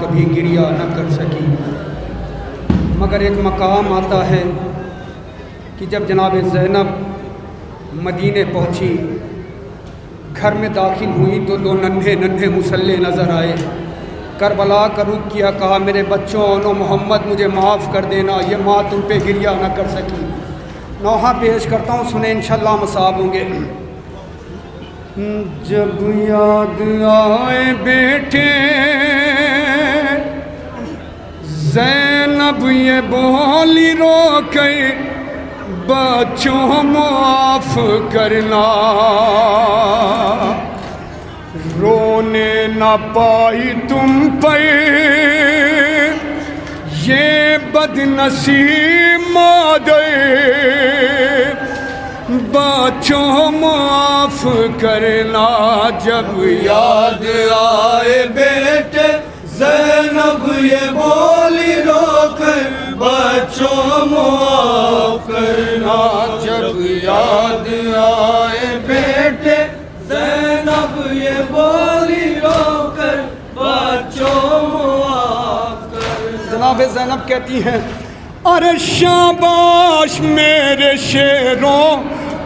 کبھی گریہ نہ کر سکی۔ مگر ایک مقام آتا ہے کہ جب جناب زینب مدینے پہنچی، گھر میں داخل ہوئی تو دو ننھے ننھے مسلح نظر آئے۔ کربلا کا رخ کیا، کہا میرے بچوں نو محمد مجھے معاف کر دینا، یہ ماں تم پہ گریہ نہ کر سکی۔ نوحہ پیش کرتا ہوں، سنیں انشاءاللہ مصاب ہوں گے۔ جب یاد آئے بیٹے زینب یہ بولی رو کے، بچوں معاف کرنا، رونے نہ پائی تم پہ یہ بد نصیب مادے، بچوں معاف کرنا۔ جب یاد آئے بیٹے زینب یہ بولی رو کر، بچوں معاف کرنا۔ جب یاد آئے بیٹے زینب یہ بولی رو کر، بچوں معاف کرنا۔ جناب زینب کہتی ہیں، ارے شاباش میرے شیروں،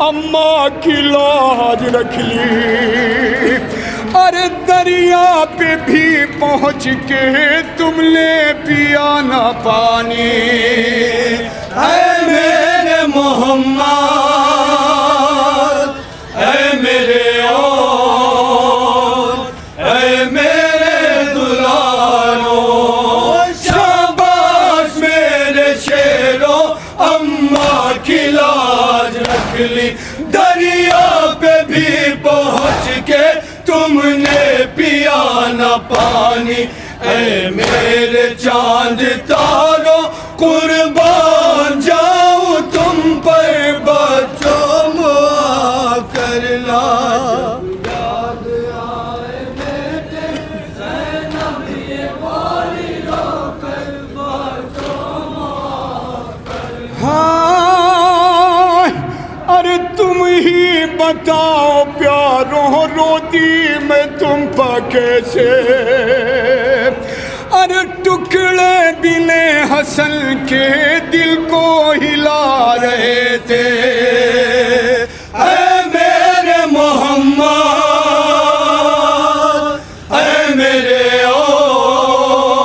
اماں کی لاج رکھ لی، ارے دریا پہ بھی پہنچ کے تم نے پیا نہ پانی۔ اے میرے محمد، اے میرے اور، اے میرے دلالو، شاباش میرے شیروں، اماں کی لاج رکھ لی، دریا پہ بھی پہنچ کے تم نے پیا نہ پانی۔ اے میرے چاند تاروں قربان جاؤں تم پر، بچوں معاف کرنا۔ یاد آئے بیٹے زینب یہ بولی رو کر، بچوں معاف کرنا۔ ہاں ارے تم ہی بتاؤ پیاروں، روتی میں تم پا کیسے، ارے ٹکڑے بنے حسن کے دل کو ہلا رہے تھے۔ اے میرے محمد، اے میرے اور،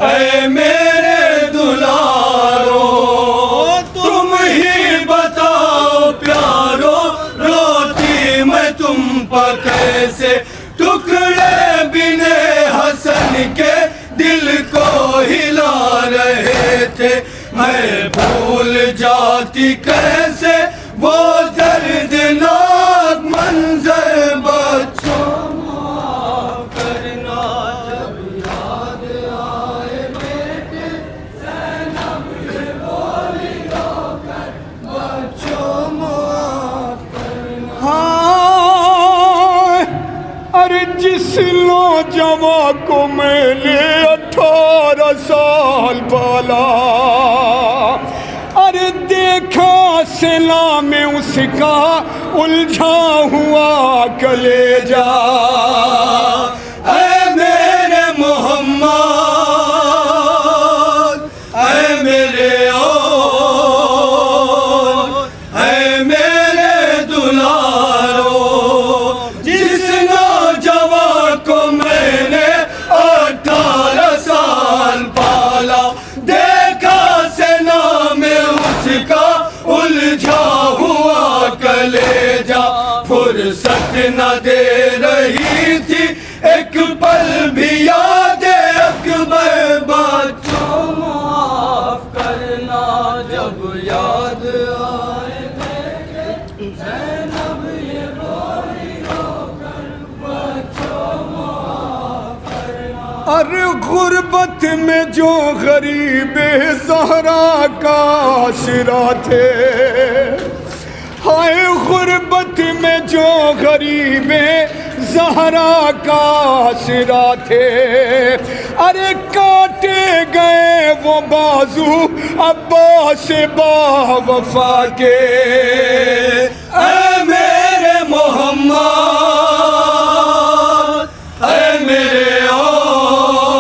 اے میرے دلارو، تم ہی بتاؤ پیارو، روتی میں تم پر کیسے، ٹکڑے بنے حسن کے دل کو ہلا رہے تھے، میں بھول جاتی کیسے وہ دردناک منظر، بچوں معاف کرنا۔ جب یاد آئے بیٹے زینب یہ بولی رو کر، بچوں معاف کرنا۔ ہاں ارے جس نوجوان کو میں نے 18 سال پالا، ارے دیکھا سلا میں اس کا الجھا ہوا کلیجا۔ اے میرے محمد، اے میرے اور، اے میرے دلارو، جس نوجوان کو میں نے 18 سال پالا، دیکھا سنا میں اس کا الجھا ہوا کلیجا، فرصت نہ دے رہی تھی ایک پل بھی یاد اکبر، بچوں معاف کرنا۔ جب یاد آئے بیٹے زینب یہ بولی رو کر، بچوں معاف کرنا۔ ارے غربت میں جو غریب زہرا کا آسرا تھے، ہائے غربت میں جو غریب زہرا کا آسرا تھے، ارے کاٹے گئے وہ بازو عباس با وفا کے۔ اے میرے محمد، اے میرے اور،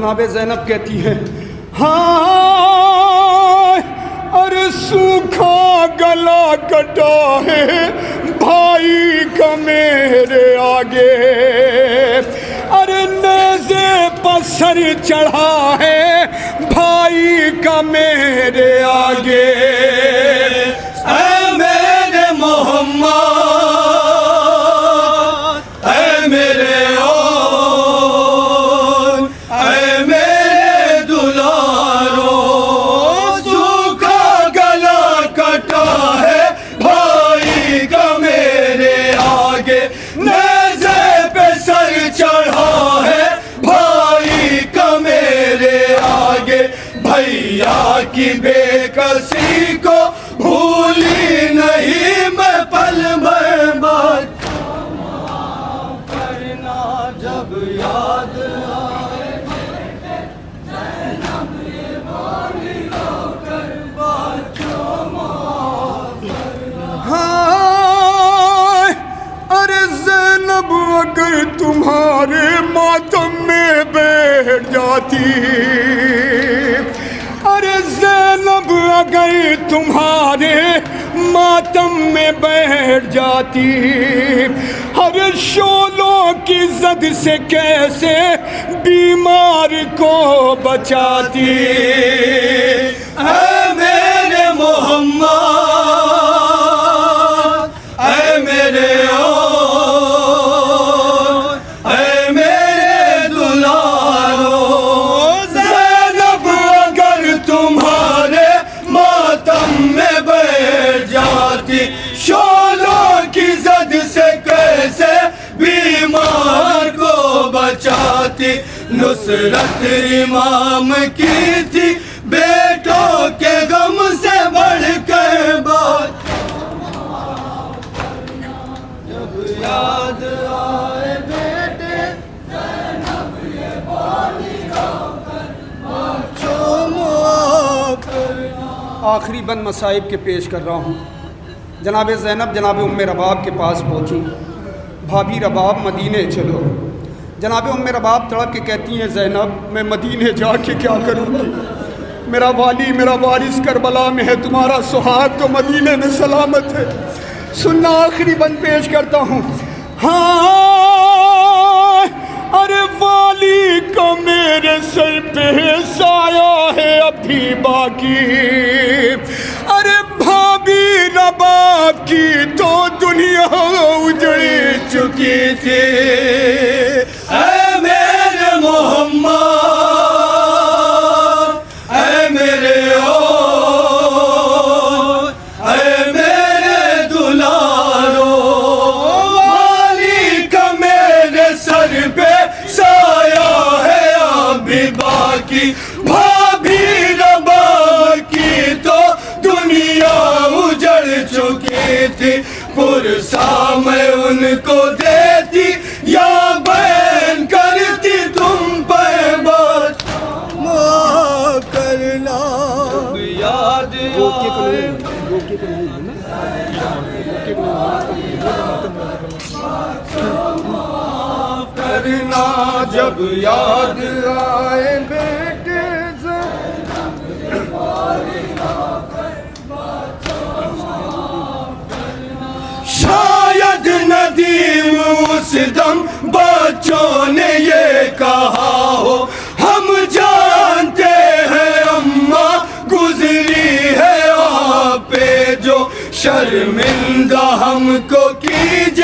جناب زینب کہتی ہیں ہاں ارے سوکھا گلا کٹا ہے بھائی کا میرے آگے، ارے نیزے پر سر چڑھا ہے بھائی کا میرے آگے، اے میرے محمد، اے میرے اون، اے میرے دلارو، سوکھا گلا کٹا ہے بھائی کا میرے آگے، نیزے پہ سر چڑھا ہے بھائی کا میرے آگے، بھیا کی بے کسی کو بھولی نہیں میں پل بھر بعد، کرنا جب یاد آئے زینب یہ بانی رو کر بچوں معاف کرنا۔ ہاں ارے زینب اگر تمہارے ماتم میں بیٹھ جاتی، ارے زینب اگر تمہارے ماتم میں بیٹھ جاتی، ارے شولوں کی زد سے کیسے بیمار کو بچاتی، اے میرے محمد، اے میرے اون، اے میرے دلارو، زینب اگر تمہارے ماتم میں بیٹھ جاتی، شولوں کی زد سے کیسے بیمار کو بچاتی، نصرت امام کی تھی بیٹوں کے غم سے بڑھ کر بات، جب یاد آئے بیٹے زینب یہ بانی رو کر بچوں معاف کرنا۔ آخری بند مصائب کے پیش کر رہا ہوں۔ جناب زینب جناب ام رباب کے پاس پہنچی، بھابھی رباب مدینے چلو۔ جناب ام رباب تڑپ کے کہتی ہیں زینب میں مدینے جا کے کیا کروں گی، میرا والی میرا وارث کربلا میں ہے، تمہارا سہاگ تو مدینے میں سلامت ہے۔ سننا آخری بند پیش کرتا ہوں۔ ہاں ارے والی کا میرے سر پہ سایہ ہے ابھی باقی، ارے بھابھی رباب کی تو دنیا اجڑ چکی تھی، اے میرے محمد، اے میرے اون، اے میرے دلارو، والی کا میرے سر پہ سایہ ہے ابھی باقی، بھابھی رباب کی تو دنیا اجڑ چکی تھی، پرسا میں ان کو دیتی یا بین کرتی تم پر بات معاف کرنا، یاد آئے معاف کرنا، جب یاد آئے بیٹے شاید ندیم اس دم بچوں نے یہ کہا ہو، ہم جانتے ہیں اماں گزری ہے آپ پہ جو شرمندہ ہم کو کیجیے